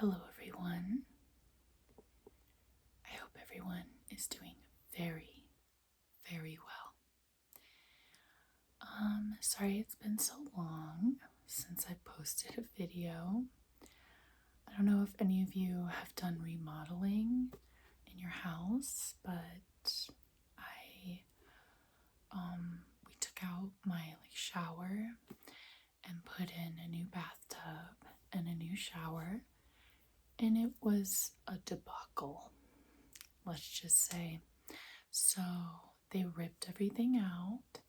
Hello everyone. I hope everyone is doing very, very well. Sorry it's been so long since I posted a video. I don't know if any of you have done remodeling in your house, but we took out my shower and put in a new bathtub and a new shower, and it was a debacle, let's just say. So they ripped everything out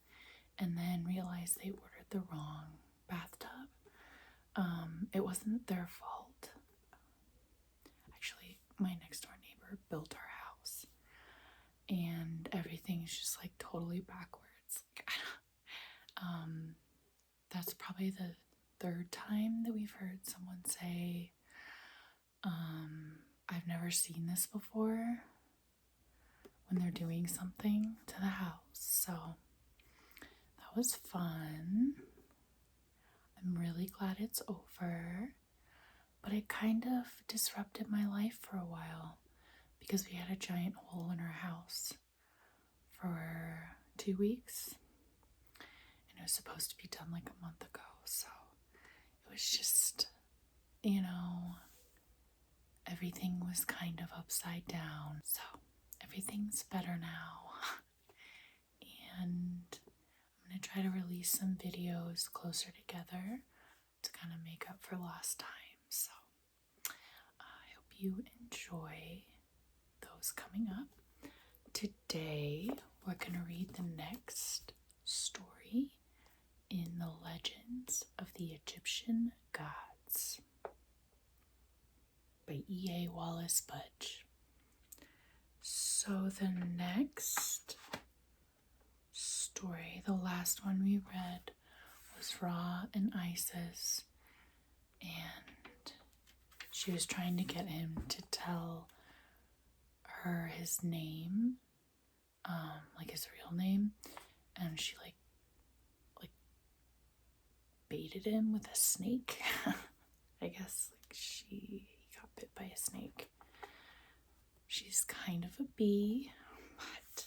and then realized they ordered the wrong bathtub. It wasn't their fault. Actually, my next door neighbor built our house and everything's just totally backwards. That's probably the third time that we've heard someone say, I've never seen this before, when they're doing something to the house. So that was fun. I'm really glad it's over, but it kind of disrupted my life for a while because we had a giant hole in our house for 2 weeks, and it was supposed to be done a month ago. So it was just, everything was kind of upside down. So everything's better now. And I'm going to try to release some videos closer together to kind of make up for lost time. So I hope you enjoy those coming up. Today we're going to read the next story in the Legends of the Egyptian Gods by E.A. Wallace Budge. So the next story, the last one we read, was Ra and Isis, and she was trying to get him to tell her his name, his real name, and she baited him with a snake. I guess he got bit by a snake. She's kind of a bee, but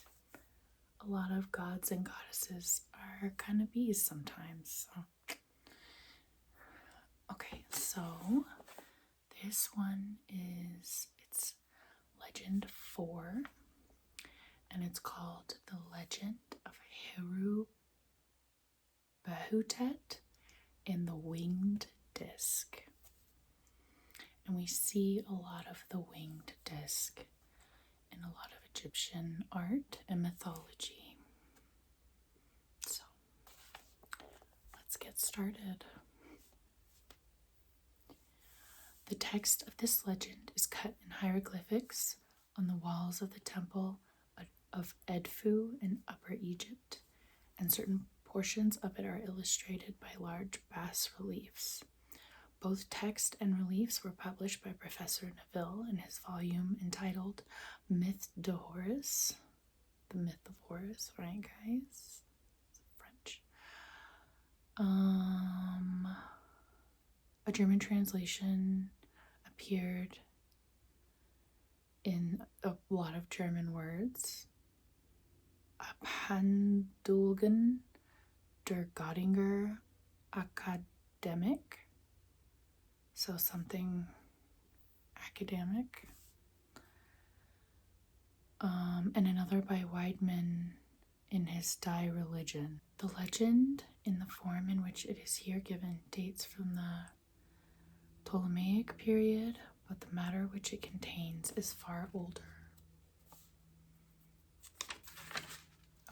a lot of gods and goddesses are kind of bees sometimes. So. Okay, so this one it's Legend 4, and it's called The Legend of Heru Behutet in the Winged Disc. And we see a lot of the winged disc in a lot of Egyptian art and mythology. So let's get started. The text of this legend is cut in hieroglyphics on the walls of the temple of Edfu in Upper Egypt, and certain portions of it are illustrated by large bas-reliefs. Both text and reliefs were published by Professor Neville in his volume entitled Myth de Horus. The Myth of Horus, right, guys? It's French. A German translation appeared in a lot of German words. Abhandlungen der Göttinger Akademik. So something academic. And another by Weidman in his Die Religion. The legend, in the form in which it is here given, dates from the Ptolemaic period, but the matter which it contains is far older.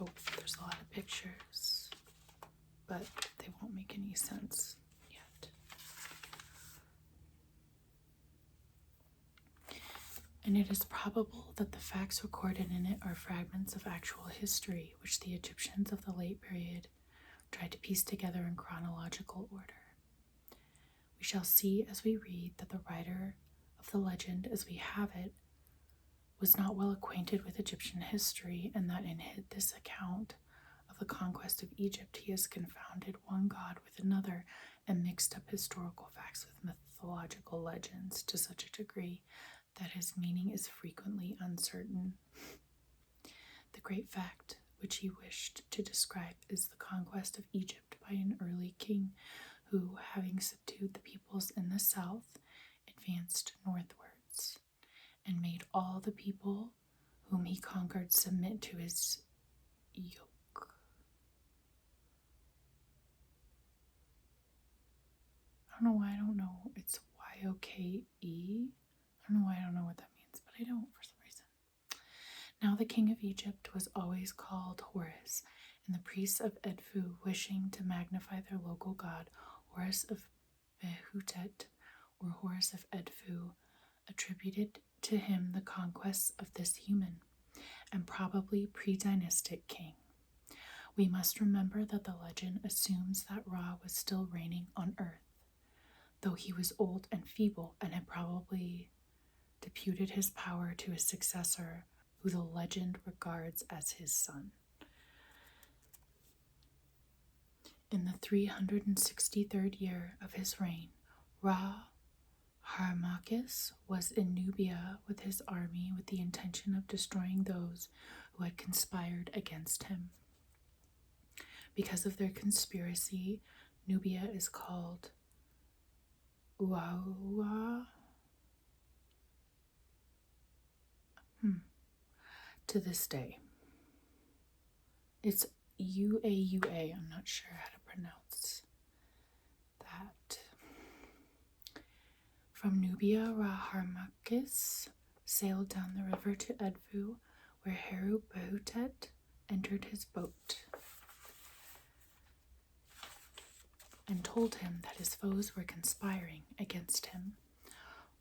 Oh, there's a lot of pictures, but they won't make any sense yet. And it is probable that the facts recorded in it are fragments of actual history, which the Egyptians of the late period tried to piece together in chronological order. We shall see as we read that the writer of the legend as we have it was not well acquainted with Egyptian history, and that in this account of the conquest of Egypt he has confounded one god with another and mixed up historical facts with mythological legends to such a degree that his meaning is frequently uncertain. The great fact which he wished to describe is the conquest of Egypt by an early king who, having subdued the peoples in the south, advanced northwards and made all the people whom he conquered submit to his yoke. I don't know why I don't know. It's Y-O-K-E. I don't know why I don't know what that means, but I don't for some reason. Now the king of Egypt was always called Horus, and the priests of Edfu, wishing to magnify their local god, Horus of Behutet, or Horus of Edfu, attributed to him the conquests of this human and probably pre-dynastic king. We must remember that the legend assumes that Ra was still reigning on earth, though he was old and feeble and had probably deputed his power to his successor, who the legend regards as his son. In the 363rd year of his reign, Ra Harmachis was in Nubia with his army with the intention of destroying those who had conspired against him. Because of their conspiracy, Nubia is called Uaua to this day. It's Uaua. I'm not sure how to pronounce that. From Nubia, Ra Harmachis sailed down the river to Edfu, where Heru Behutet entered his boat and told him that his foes were conspiring against him.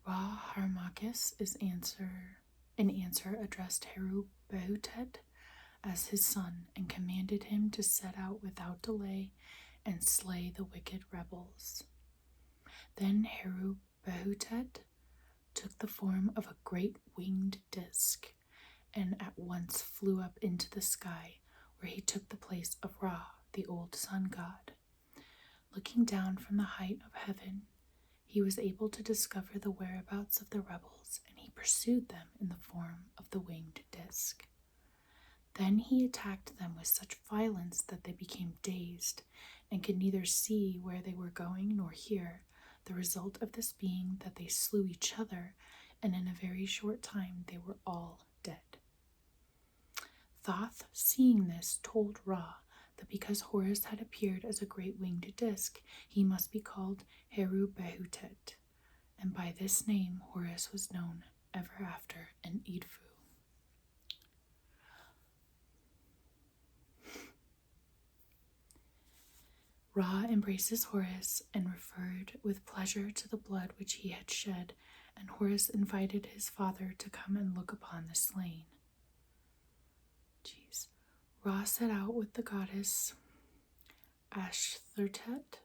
Ra Harmachis in answer addressed Heru Behutet as his son and commanded him to set out without delay and slay the wicked rebels. Then Heru Behutet took the form of a great winged disc and at once flew up into the sky, where he took the place of Ra, the old sun god. Looking down from the height of heaven, he was able to discover the whereabouts of the rebels, and he pursued them in the form of the winged disc. Then he attacked them with such violence that they became dazed and could neither see where they were going nor hear, the result of this being that they slew each other, and in a very short time they were all dead. Thoth, seeing this, told Ra that because Horus had appeared as a great winged disc, he must be called Heru Behutet, and by this name Horus was known ever after in Edfu. Ra embraces Horus and referred with pleasure to the blood which he had shed, and Horus invited his father to come and look upon the slain. Ra set out with the goddess Ashtoreth.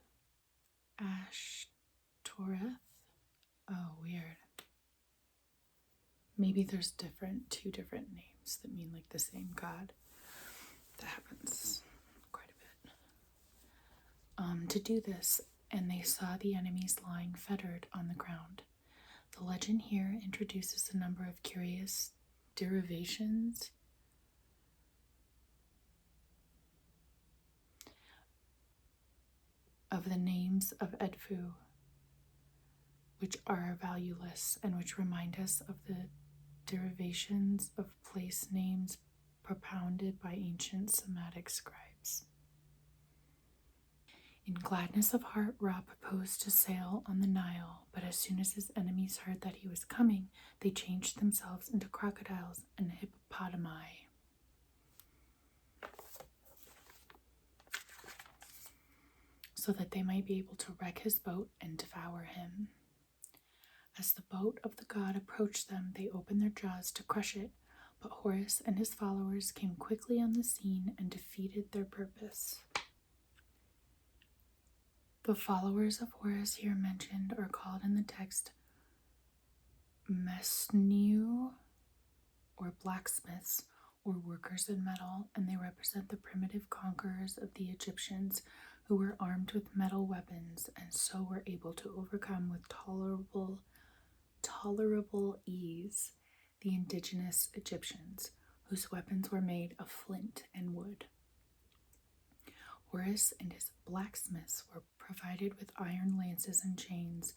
Oh, weird. Maybe there's two different names that mean like the same god. That happens quite a bit. To do this, and they saw the enemies lying fettered on the ground. The legend here introduces a number of curious derivations of the names of Edfu, which are valueless and which remind us of the derivations of place names propounded by ancient Semitic scribes. In gladness of heart, Ra proposed to sail on the Nile, but as soon as his enemies heard that he was coming, they changed themselves into crocodiles and hippopotami. So that they might be able to wreck his boat and devour him. As the boat of the god approached them, they opened their jaws to crush it, but Horus and his followers came quickly on the scene and defeated their purpose. The followers of Horus here mentioned are called in the text Mesniu, or blacksmiths, or workers in metal, and they represent the primitive conquerors of the Egyptians who were armed with metal weapons and so were able to overcome with tolerable ease the indigenous Egyptians, whose weapons were made of flint and wood. Horus and his blacksmiths were provided with iron lances and chains,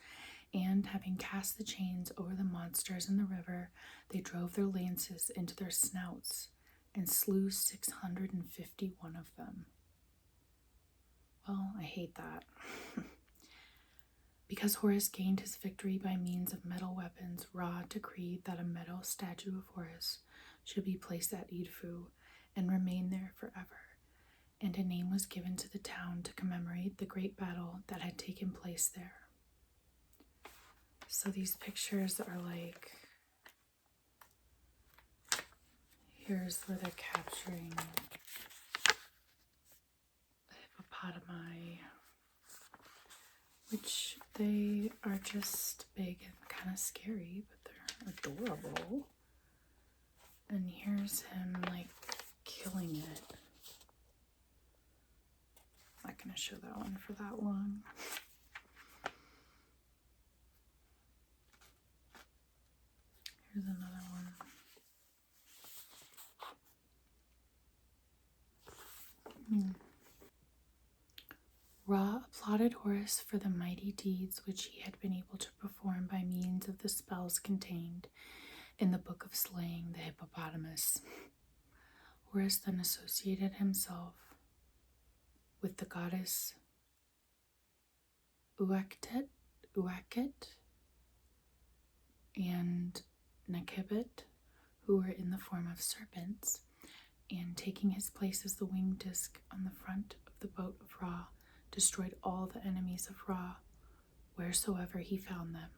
and having cast the chains over the monsters in the river, they drove their lances into their snouts and slew 651 of them. Well, I hate that. Because Horus gained his victory by means of metal weapons, Ra decreed that a metal statue of Horus should be placed at Edfu and remain there forever, and a name was given to the town to commemorate the great battle that had taken place there. So these pictures are like, here's where they're capturing hippopotami, which they are just big and kind of scary, but they're adorable. And here's him like killing it. I'm not going to show that one for that long. Here's another one. Ra applauded Horus for the mighty deeds which he had been able to perform by means of the spells contained in the Book of Slaying the Hippopotamus. Horus then associated himself with the goddess Uaket and Nekibet, who were in the form of serpents, and taking his place as the winged disc on the front of the boat of Ra, destroyed all the enemies of Ra, wheresoever he found them.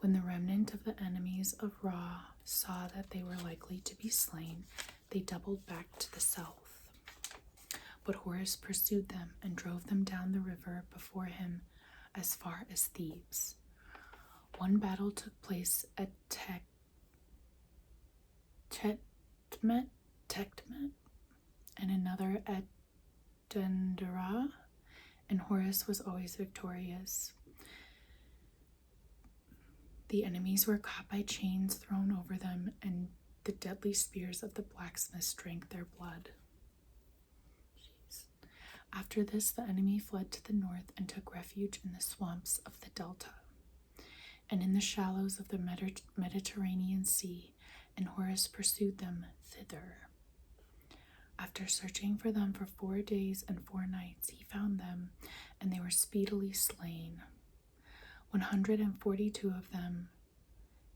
When the remnant of the enemies of Ra saw that they were likely to be slain, they doubled back to the south. But Horus pursued them and drove them down the river before him as far as Thebes. One battle took place at Tekhmet, and another at Dendera, and Horus was always victorious. The enemies were caught by chains thrown over them, and the deadly spears of the blacksmiths drank their blood. After this, the enemy fled to the north and took refuge in the swamps of the delta and in the shallows of the Mediterranean Sea, and Horus pursued them thither. After searching for them for 4 days and 4 nights, he found them, and they were speedily slain. 142 of them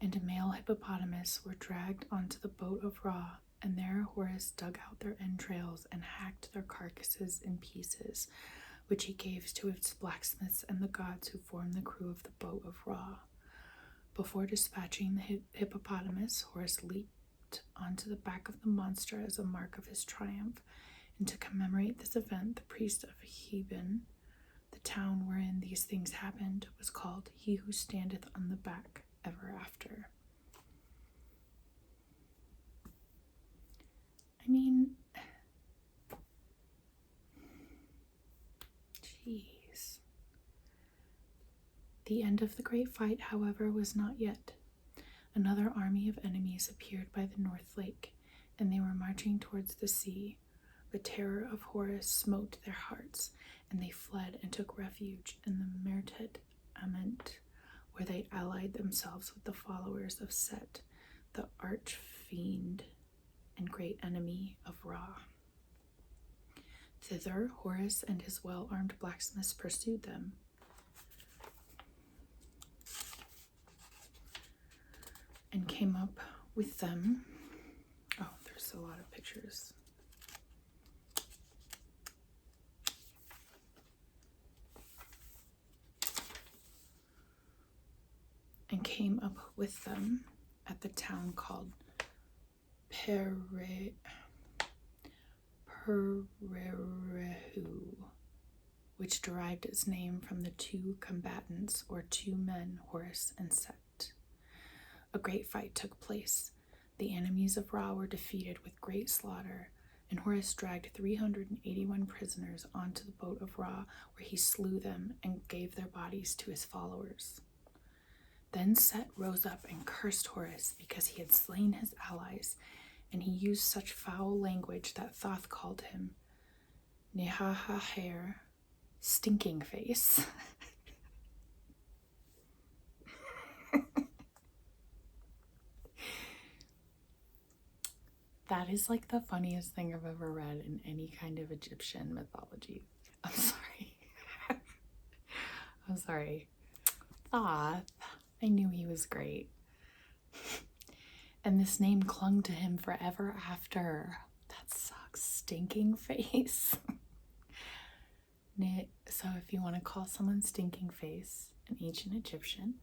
and a male hippopotamus were dragged onto the boat of Ra, and there Horus dug out their entrails and hacked their carcasses in pieces, which he gave to its blacksmiths and the gods who formed the crew of the boat of Ra. Before dispatching the hippopotamus, Horus leaped onto the back of the monster as a mark of his triumph, and to commemorate this event, the priest of Heben, the town wherein these things happened, was called He Who Standeth on the Back ever after. I mean, jeez. The end of the great fight, however, was not yet. Another army of enemies appeared by the North Lake, and they were marching towards the sea. The terror of Horus smote their hearts, and they fled and took refuge in the Mertet Ament, where they allied themselves with the followers of Set, the arch-fiend and great enemy of Ra. Thither, Horus and his well-armed blacksmiths pursued them. And came up with them. Oh, there's a lot of pictures. And came up with them at the town called Pererehu, which derived its name from the 2 combatants, or 2 men, Horus and Set. A great fight took place. The enemies of Ra were defeated with great slaughter, And Horus dragged 381 prisoners onto the boat of Ra, where he slew them and gave their bodies to his followers. Then Set rose up and cursed Horus because he had slain his allies, and he used such foul language that Thoth called him Nehahaher, stinking face. That is like the funniest thing I've ever read in any kind of Egyptian mythology. I'm sorry. I'm sorry. Thoth. I knew he was great. And this name clung to him forever after. That sucks. Stinking face. So if you want to call someone stinking face in ancient Egyptian,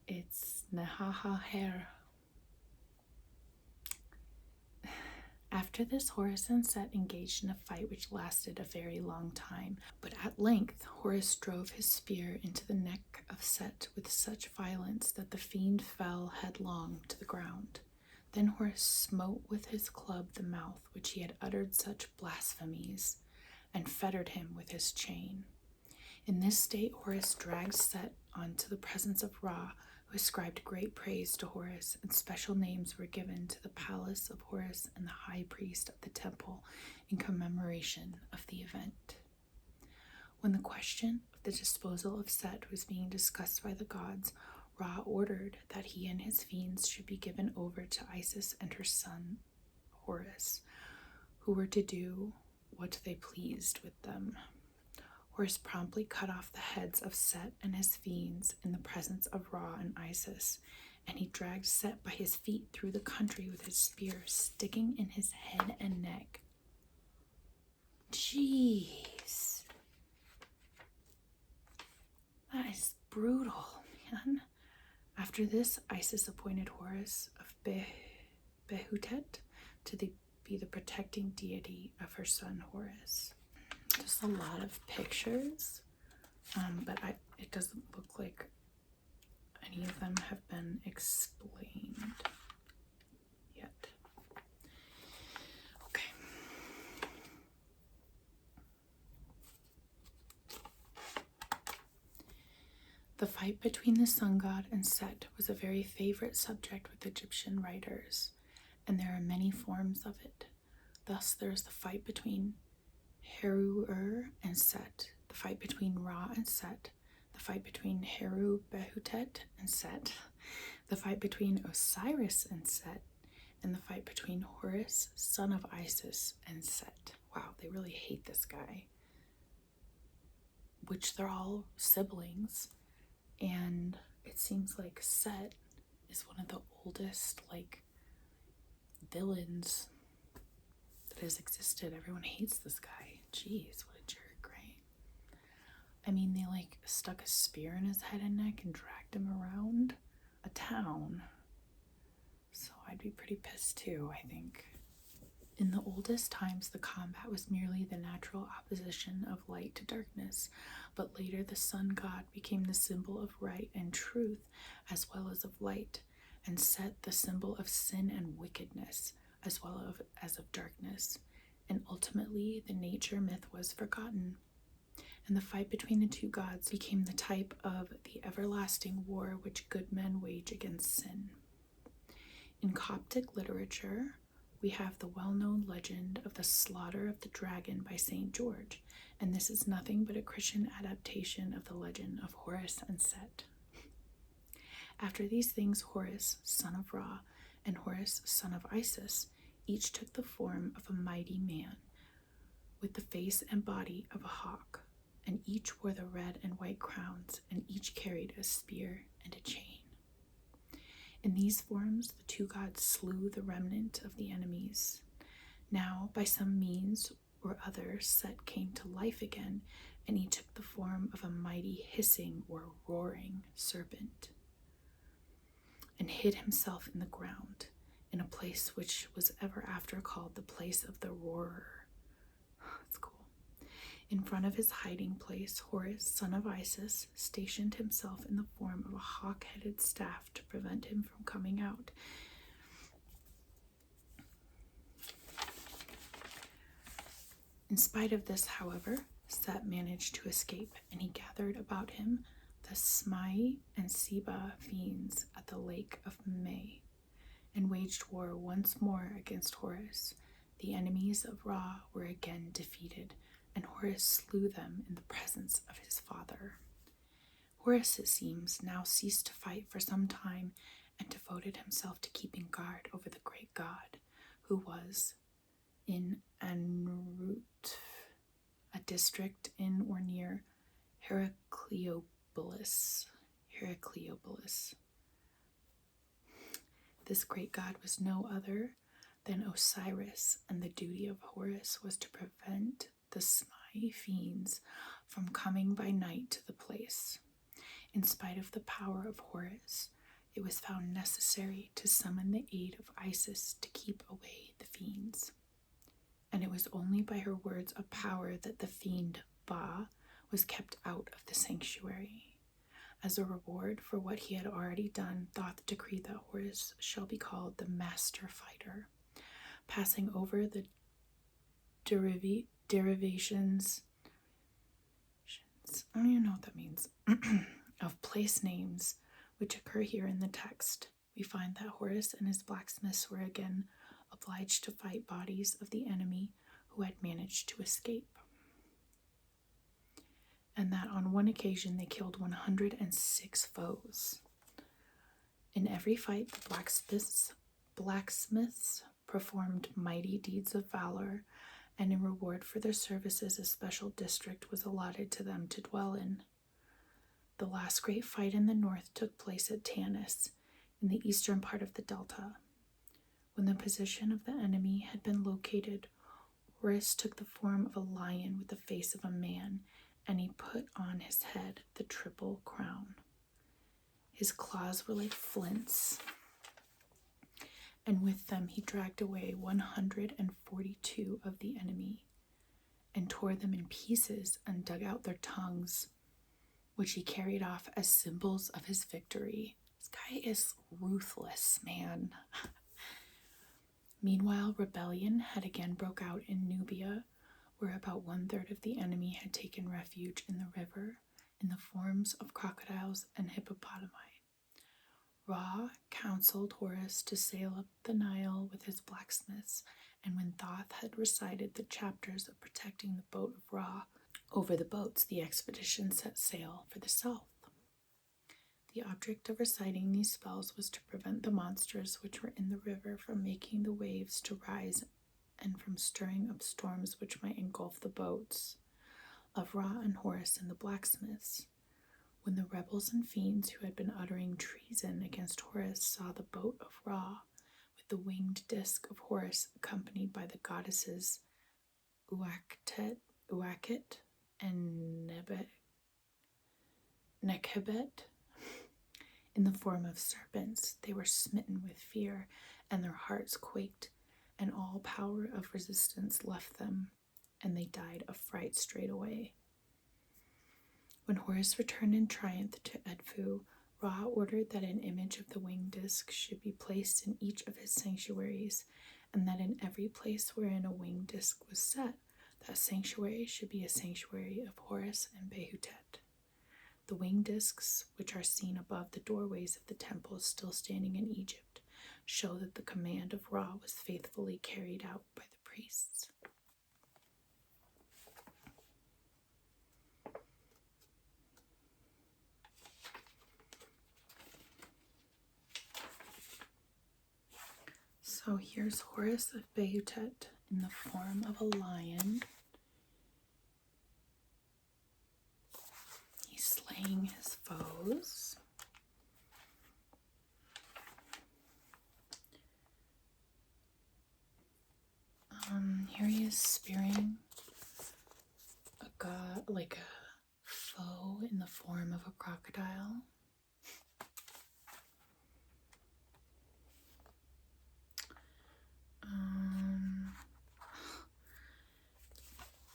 it's Nehahaher. After this, Horus and Set engaged in a fight which lasted a very long time. But at length, Horus drove his spear into the neck of Set with such violence that the fiend fell headlong to the ground. Then Horus smote with his club the mouth which he had uttered such blasphemies, and fettered him with his chain. In this state, Horus dragged Set onto the presence of Ra, who ascribed great praise to Horus, and special names were given to the palace of Horus and the high priest of the temple in commemoration of the event. When the question of the disposal of Set was being discussed by the gods, Ra ordered that he and his fiends should be given over to Isis and her son Horus, who were to do what they pleased with them. Horus promptly cut off the heads of Set and his fiends in the presence of Ra and Isis, and he dragged Set by his feet through the country with his spear sticking in his head and neck. Jeez. That is brutal, man. After this, Isis appointed Horus of Behutet to be the protecting deity of her son Horus. Just a lot of pictures, but it doesn't look like any of them have been explained yet. Okay. The fight between the sun god and Set was a very favorite subject with Egyptian writers, and there are many forms of it. Thus, there is the fight between Heru and Set, the fight between Ra and Set, the fight between Heru Behutet and Set, the fight between Osiris and Set, and the fight between Horus, son of Isis, and Set. Wow, they really hate this guy. Which they're all siblings, and it seems like Set is one of the oldest, villains that has existed. Everyone hates this guy. Jeez, what a jerk, right? I mean, they stuck a spear in his head and neck and dragged him around a town. So I'd be pretty pissed too, I think. In the oldest times, the combat was merely the natural opposition of light to darkness, but later the sun god became the symbol of right and truth as well as of light, and Set the symbol of sin and wickedness as well as of darkness. And ultimately, the nature myth was forgotten, and the fight between the two gods became the type of the everlasting war which good men wage against sin. In Coptic literature, we have the well-known legend of the slaughter of the dragon by St. George, and this is nothing but a Christian adaptation of the legend of Horus and Set. After these things, Horus, son of Ra, and Horus, son of Isis, each took the form of a mighty man, with the face and body of a hawk, and each wore the red and white crowns, and each carried a spear and a chain. In these forms, the two gods slew the remnant of the enemies. Now, by some means or other, Set came to life again, and he took the form of a mighty hissing or roaring serpent, and hid himself in the ground, in a place which was ever after called the place of the roarer. That's cool. In front of his hiding place, Horus, son of Isis, stationed himself in the form of a hawk-headed staff to prevent him from coming out. In spite of this, however, Set managed to escape, and he gathered about him the Smai and Seba fiends at the Lake of May, and waged war once more against Horus. The enemies of Ra were again defeated, and Horus slew them in the presence of his father. Horus, it seems, now ceased to fight for some time and devoted himself to keeping guard over the great god, who was in Anrut, a district in or near Heracleopolis. This great god was no other than Osiris, and the duty of Horus was to prevent the Smai fiends from coming by night to the place. In spite of the power of Horus, it was found necessary to summon the aid of Isis to keep away the fiends. And it was only by her words of power that the fiend Ba was kept out of the sanctuary. As a reward for what he had already done, Thoth decreed that Horus shall be called the Master Fighter, passing over the derivations, I don't even know what that means, of place names which occur here in the text. We find that Horus and his blacksmiths were again obliged to fight bodies of the enemy who had managed to escape, and that on one occasion they killed 106 foes. In every fight, the blacksmiths performed mighty deeds of valor, and in reward for their services, a special district was allotted to them to dwell in. The last great fight in the north took place at Tanis, in the eastern part of the delta. When the position of the enemy had been located, Horus took the form of a lion with the face of a man, and he put on his head the triple crown. His claws were like flints, and with them he dragged away 142 of the enemy, and tore them in pieces and dug out their tongues, which he carried off as symbols of his victory. This guy is ruthless, man. Meanwhile, rebellion had again broke out in Nubia, where about 1/3 of the enemy had taken refuge in the river in the forms of crocodiles and hippopotami. Ra counseled Horus to sail up the Nile with his blacksmiths, and when Thoth had recited the chapters of protecting the boat of Ra over the boats, the expedition set sail for the south. The object of reciting these spells was to prevent the monsters which were in the river from making the waves to rise and from stirring up storms which might engulf the boats of Ra and Horus and the blacksmiths. When the rebels and fiends who had been uttering treason against Horus saw the boat of Ra with the winged disc of Horus accompanied by the goddesses Uaket and Nekhebet in the form of serpents, they were smitten with fear, and their hearts quaked, and all power of resistance left them, and they died of fright straightway. When Horus returned in triumph to Edfu, Ra ordered that an image of the winged disc should be placed in each of his sanctuaries, and that in every place wherein a winged disc was set, that sanctuary should be a sanctuary of Horus and Behutet. The winged discs, which are seen above the doorways of the temples still standing in Egypt, show that the command of Ra was faithfully carried out by the priests. So here's Horus of Behutet in the form of a lion. He's slaying his foes. Here he is spearing a god, like a foe in the form of a crocodile.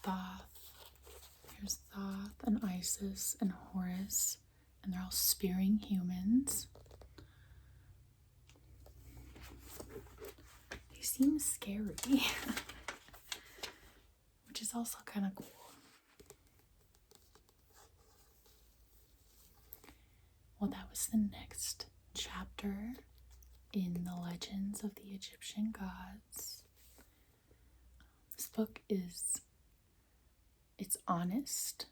Thoth. Here's Thoth and Isis and Horus, and they're all spearing humans. They seem scary, which which is also kind of cool. Well, that was the next chapter in the legends of the Egyptian gods. This book it's honest.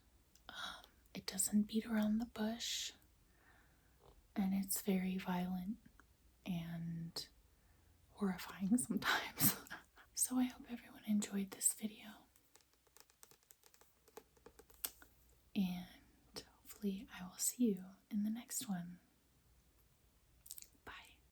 It doesn't beat around the bush, and it's very violent and horrifying sometimes. So I hope everyone enjoyed this video, and hopefully I will see you in the next one.